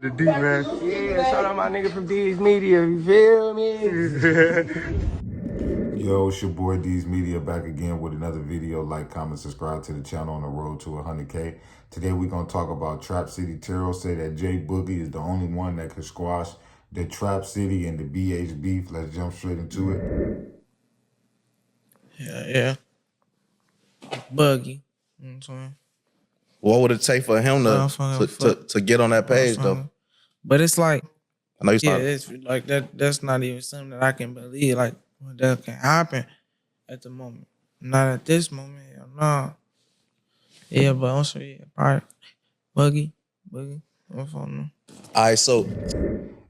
The D, man. Yeah, shout out my nigga from D's Media, you feel me? Yo, it's your boy D's Media back again with another video. Like, comment, subscribe to the channel on the road to 100K. Today we're going to talk about Trap City. Tero say that Jay Boogie is the only one that could squash the Trap City and the BH beef. Let's jump straight into it. Yeah. Buggy. You know what I'm saying? What would it take for him to get on that page though? But it's like, I know you yeah, started. it's like that's not even something that I can believe. Like that can happen at the moment. Not at this moment, hell no. Yeah, but also yeah, probably Buggy. I'm phone. All right, so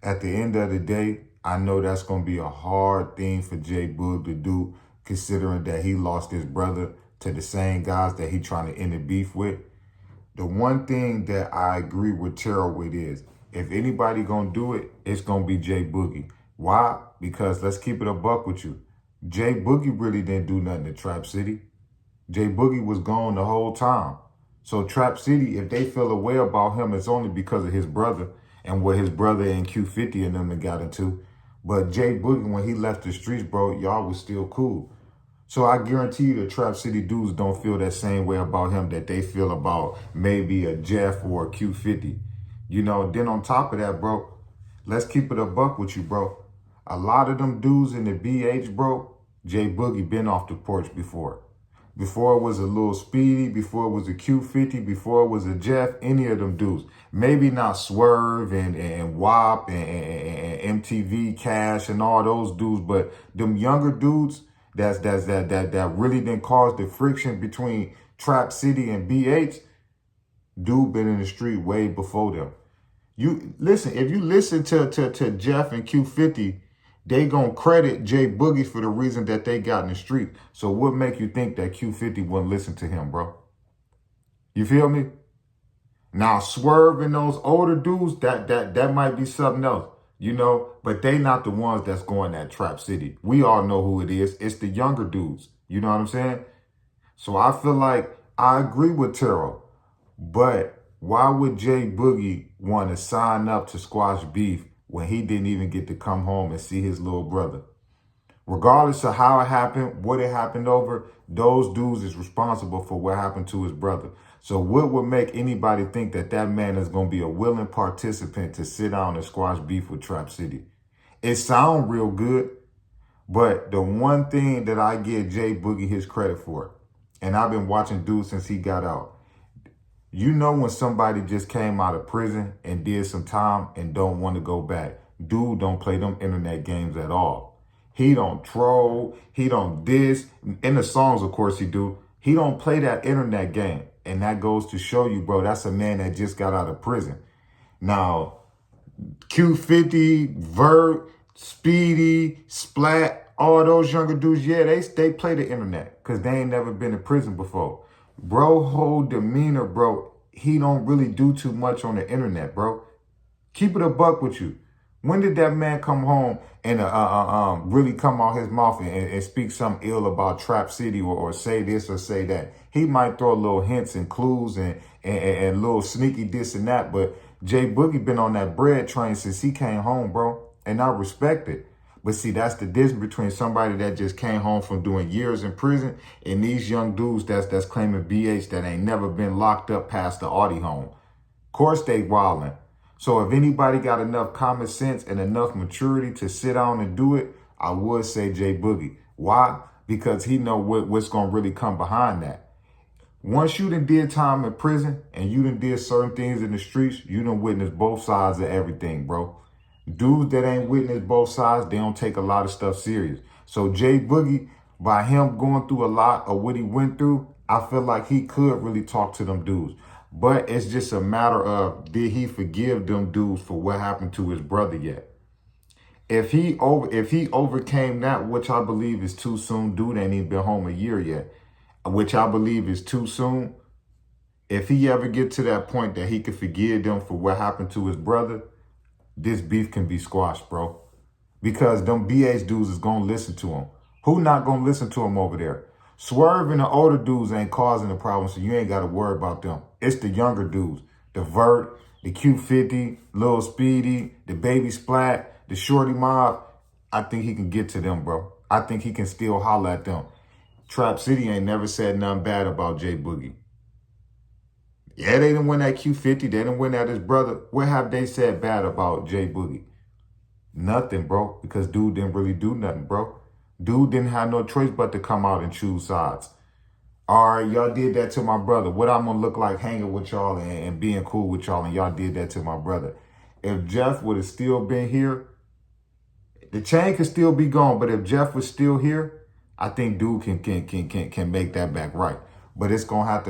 At the end of the day, I know that's going to be a hard thing for Jay Boogie to do, considering that he lost his brother to the same guys that he trying to end the beef with. The one thing that I agree with Tero with is, if anybody gonna do it, it's gonna be Jay Boogie. Why? Because let's keep it a buck with you. Jay Boogie really didn't do nothing to Trap City. Jay Boogie was gone the whole time. So Trap City, if they feel a way about him, it's only because of his brother and what his brother and Q50 and them got into. But Jay Boogie, when he left the streets, bro, y'all was still cool. So I guarantee you the Trap City dudes don't feel that same way about him that they feel about maybe a Jeff or a Q50. You know, then on top of that, bro, let's keep it a buck with you, bro. A lot of them dudes in the BH, bro, Jay Boogie been off the porch before. Before it was a little Speedy, before it was a Q50, before it was a Jeff, any of them dudes. Maybe not Swerve and WAP and MTV Cash and all those dudes, but them younger dudes, that really didn't cause the friction between Trap City and BH, dude been in the street way before them. You listen, if you listen to Jeff and Q50, they gonna credit Jay Boogie for the reason that they got in the street. So what make you think that Q50 wouldn't listen to him, bro? You feel me? Now Swerve and those older dudes, that might be something else. You know, but they not the ones that's going at Trap City. We all know who it is. It's the younger dudes. You know what I'm saying? So I feel like I agree with Tero. But why would Jay Boogie want to sign up to squash beef when he didn't even get to come home and see his little brother? Regardless of how it happened, what it happened over, those dudes is responsible for what happened to his brother. So what would make anybody think that that man is going to be a willing participant to sit down and squash beef with Trap City? It sounds real good, but the one thing that I give Jay Boogie his credit for, and I've been watching dude since he got out, you know when somebody just came out of prison and did some time and don't want to go back, dude don't play them internet games at all. He don't troll. He don't diss. In the songs, of course, he do. He don't play that internet game. And that goes to show you, bro, that's a man that just got out of prison. Now, Q50, Vert, Speedy, Splat, all those younger dudes, yeah, they play the internet because they ain't never been in prison before. Bro, whole demeanor, bro, he don't really do too much on the internet, bro. Keep it a buck with you. When did that man come home and really come out his mouth and speak something ill about Trap City or say this or say that? He might throw little hints and clues and little sneaky this and that, but Jay Boogie been on that bread train since he came home, bro, and I respect it. But see, that's the difference between somebody that just came home from doing years in prison and these young dudes that's claiming BH that ain't never been locked up past the Audi home. Of course they wildin'. So if anybody got enough common sense and enough maturity to sit down and do it, I would say Jay Boogie. Why? Because he know what's going to really come behind that. Once you done did time in prison and you done did certain things in the streets, you done witnessed both sides of everything, bro. Dudes that ain't witnessed both sides, they don't take a lot of stuff serious. So Jay Boogie, by him going through a lot of what he went through, I feel like he could really talk to them dudes. But it's just a matter of, did he forgive them dudes for what happened to his brother yet? If he overcame that, which I believe is too soon, dude ain't even been home a year yet, which I believe is too soon. If he ever get to that point that he could forgive them for what happened to his brother, this beef can be squashed, bro. Because them BH dudes is going to listen to him. Who not going to listen to him over there? Swerve and the older dudes ain't causing the problem, so you ain't got to worry about them. It's the younger dudes, the Vert, the Q50, Lil Speedy, the Baby Splat, the Shorty Mob, I think he can get to them, bro. I think he can still holler at them. Trap City ain't never said nothing bad about Jay Boogie. Yeah, they didn't win that Q50. They didn't win at his brother. What have they said bad about Jay Boogie? Nothing, bro, because dude didn't really do nothing, bro. Dude didn't have no choice but to come out and choose sides. All right, y'all did that to my brother. What I'm going to look like hanging with y'all and being cool with y'all, and y'all did that to my brother. If Jeff would have still been here, the chain could still be gone, but if Jeff was still here, I think dude can make that back right. But it's gonna have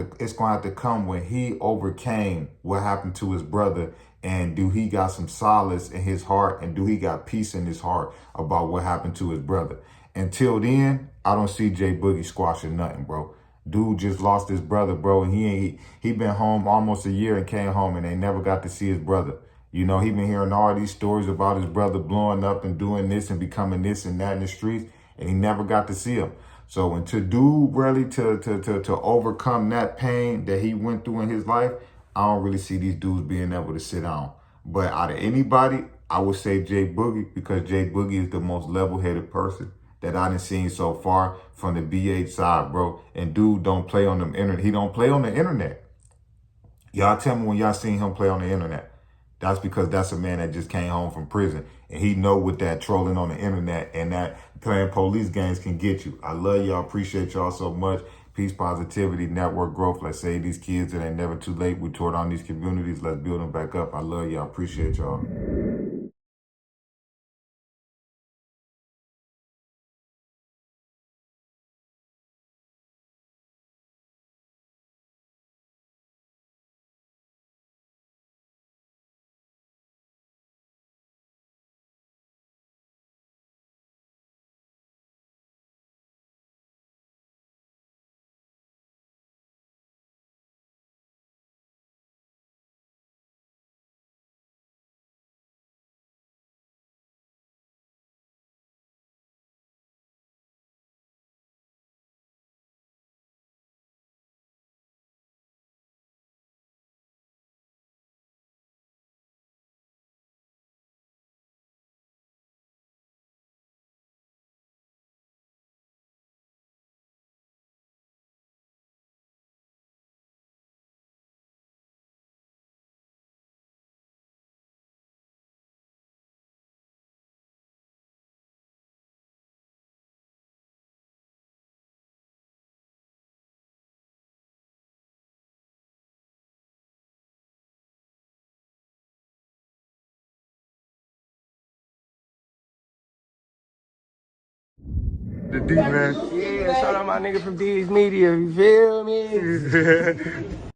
to come when he overcame what happened to his brother, and do he got some solace in his heart, and do he got peace in his heart about what happened to his brother. Until then, I don't see Jay Boogie squashing nothing, bro. Dude just lost his brother, bro, and he been home almost a year and came home and they never got to see his brother. You know, he been hearing all these stories about his brother blowing up and doing this and becoming this and that in the streets, and he never got to see him. So when to do really to overcome that pain that he went through in his life, I don't really see these dudes being able to sit down. But out of anybody, I would say Jay Boogie, because Jay Boogie is the most level-headed person that I done seen so far from the BH side, bro. And dude don't play on them internet. He don't play on the internet. Y'all tell me when y'all seen him play on the internet. That's because that's a man that just came home from prison, and he know what that trolling on the internet and that playing police games can get you. I love y'all. Appreciate y'all so much. Peace, positivity, network growth. Let's save these kids. It ain't never too late. We tore down these communities. Let's build them back up. I love y'all. Appreciate y'all. The D, man. Yeah, shout out my nigga from D's Media, you feel me?